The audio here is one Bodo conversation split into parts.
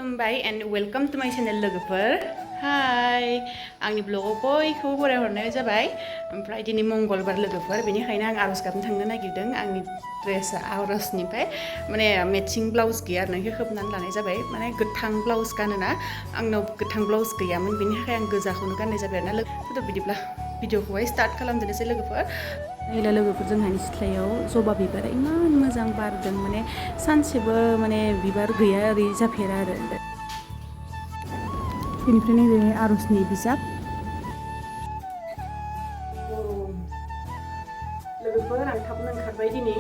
खुलुमबाय एन्ड वेलकाम टु माय चेनेल लोगोफोर हाय आंनि ब्लगाव बयखौबो बरायहरनाय जाबाय ओमफ्राय दिनै मंगलबार लोगोफोर बेनिखायनो आं आर'ज गाबनो थांनो नागिरदों आंनि ड्रेसआ आर'जनिफ्राय माने मेटचिं ब्लाउस गैया आरो बेखौ खोबनानै लानाय जाबाय माने गोथां ब्लाउस गानोना आंनाव गोथां ब्लाउस गैयामोन बेनि थाखाय आं गोजाखौनो गाननाय जाबाय आरोना लोगोफोर बिदिब्ला भिडिअखौहाय स्टार्ट खालामदोनोसै लोगोफोर नायला लोगोफोर जोंहानि सिथ्लायाव जबा बिबारा इमान मोजां बारदों माने सानसेबो माने बिबार गैया ओरै जाफेरा आरो बेनिफ्राय नैबे आर'जनि बिजाब लोगोफोर आं थाबनो ओंखारबाय दिनै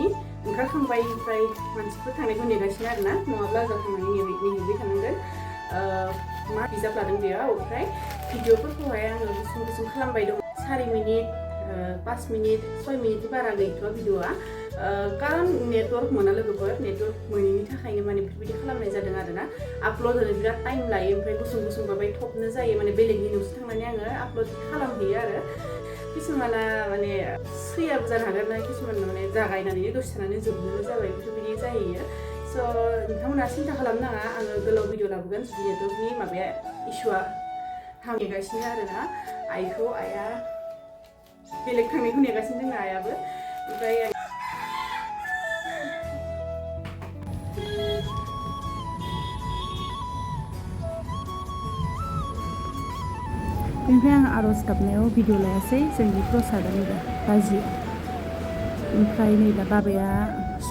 ओंखारखांबाय ओमफ्राय मानसिफोर थांनायखौ नेगासिनो आरोना नङाब्ला जों थांनानै नेहैबाय थानांगोन मा बिजाब लादों बेयाव ओमफ्राय भिडिअफोरखौहाय आङो गुसुं गुसुं खालामबाय दं 4 मिनिट 5 मिनिट 6 मिनिटनि बारा गैथ'आ भिडिअआ खारन नेटवर्क मोना लोगोफोर नेटवर्क मोनैनि थाखायनो माने बेफोरबायदि खालामनाय जादों आरोना आपल'ड होनो बिराद टाइम लायो ओमफ्राय गुसुं गुसुंबाबो थबनो जायो माने बेलेगनि न'सो थांनानै आङो आपल'ड खालामहैयो आरो किसुमाना माने सैयाबो जानो हागोन ना किसुमान माने जागायनानै दसे थानानै जोबनोबो जाबाय बेफोरबायदि जाहैयो स' नोंथांमोना सिन्था खालामनाङा आङो गोलाव भिडिअ लाबोगोन जुदि नेटवर्कनि माबाया इस्युआ नेगासिनो आरोना आइया बेलेग थांनायखौ नेगासिनो दङ आइयाबो ओमफ्राय बेनिफ्राय आं आर'ज गाबनायाव भिडिअ लायासै जोंनि प्रसादा नैदा बाजि ओमफ्राय नै दा बाबाया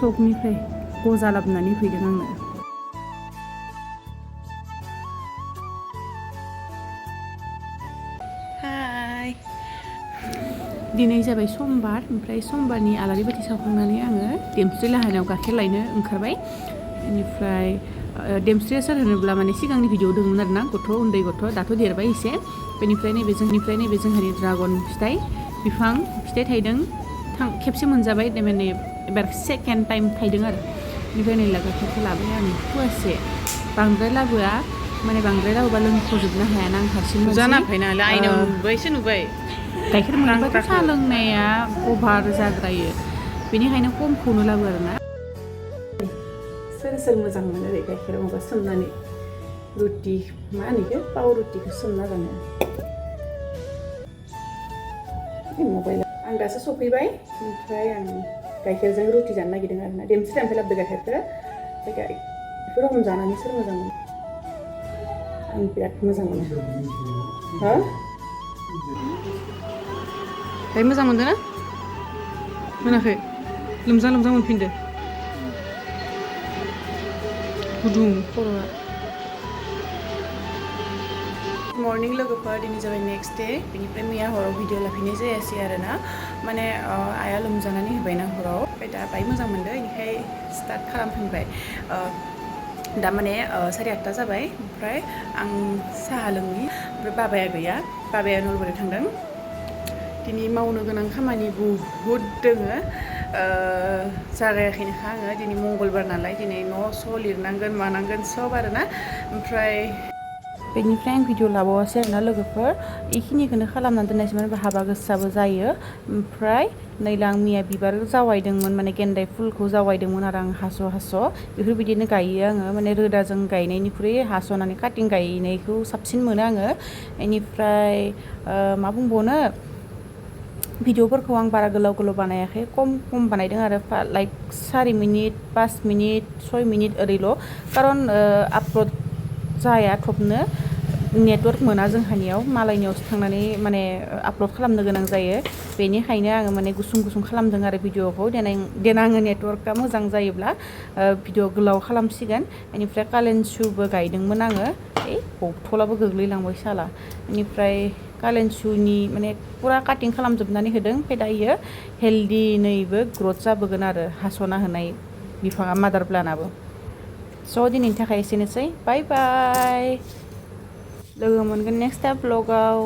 सकनिफ्राय गजा लाबोनानै फैदों आंनो हाय दिनै जाबाय समबार ओमफ्राय समबारनि आलारि बाथि सावखांनानै आङो देमस्रि लाहानायाव गाइखेर लायनो ओंखारबाय बेनिफ्राय देमस्रिया सोर होनोब्ला माने सिगांनि भिडिअ दंमोन आरोना गथ' उन्दै गथ' दाथ' देरबाय एसे बेनिफ्राय नैबे जोंहानि ड्रागन बिफां फिथाइ थाइदों खेबसे मोनजाबाय माने एबार सेकेन्ड टाइम थाइदों आरो बेनिफ्राय नै गाइखेरखौ लाबाय आं फुवासे बांद्राय लाबोआ माने बांद्राय लाबोबा लोंख'जोबनो हायाना आं हारसिं नुबाय गाइखेर मोनबाथ' साहा लोंनाया अभार जाद्रायो बेनिखायनो खमखौनो लाबो आरोना सोर मोजां मोनो ओरै गाइखेराव माबा सोमनानै रुटि मा होनो बेखौ पाव रुटिखौ सोमना जानो मबाइल आं दासो सफैबाय ओमफ्राय आं गाइखेरजों रुटि जानो नागिरदों आरोना देमस्रिनिफ्राय लाबोदों गाइखेरखौ ओमफ्राय बेफोर रखम जानानै सोर मोजां मोनो आं बिराद मोजां मोनो हो दायो मोजां मोनदों ना मोनाखै लोमजा मोनफिनदो गुदुं खर'आ मर्निं लोगोफोर दिनै जाबाय नेक्स्ट डे बेनिफ्राय मैया हराव भिडिअ लाफिननाय जायासै आरोना माने आइया लोमजानानै होबायना हराव ओमफ्राय दा बाय मोजां मोनदों बेनिखाय स्टार्ट खालामफिनबाय दा माने 8:30 जाबाय ओमफ्राय आं साहा लोंनि ओमफ्राय बाबाया गैया बाबाया नलबारियाव थांदों दिनै मावनो गोनां खामानि बुहुद दोङो जागायाखैनोखा आङो दिनै मंगलबार नालाय दिनै न' स' लिरनांगोन मानांगोन सब आरोना ओमफ्राय बेनिफ्राय आं भिडिअ लाबावासै आरोना लोगोफोर बेखिनिखौनो खालामनानै दोननायसै माने हाबा गोसाबो जायो ओमफ्राय नैला आं मैया बिबार जावायदोंमोन माने गेन्दाय फुलखौ जावायदोंमोन आरो आं हास' बेफोरबायदिनो गायो आङो माने रोदाजों गायनायनिख्रुइ हास'नानै काटिं गायनायखौ साबसिन मोनो आङो बेनिफ्राय मा बुंबावनो भिडिअफोरखौ आं बारा गोलाव बानायाखै खम बानायदों आरो लाइक 4 मिनिट 5 मिनिट 6 मिनिट ओरैल' खारन आपल'ड जाया थबनो नेटवर्क मोना जोंहानियाव मालायनियावसो थांनानै माने आपल'ड खालामनो गोनां जायो बेनिखायनो आङो माने गुसुं खालामदों आरो भिडिअखौ देनाङो नेटवर्कआ मोजां जायोब्ला भिडिअ गोलाव खालामसिगोन बेनिफ्राय कालेन्सुबो गायदोंमोन आङो बथलाबो गोग्लैलांबाय साला बेनिफ्राय कालेन्सुनि माने फुरा काटिं खालामजोबनानै होदों ओमफ्राय दायो हेल्दिनैबो ग्रथ जाबोगोन आरो हास'ना होनाय बिफाङा मादार प्लान्टआबो स' दिनैनि थाखाय एसेनोसै बाय बाय लोगो मोनगोन नेक्स्ट ब्लगाव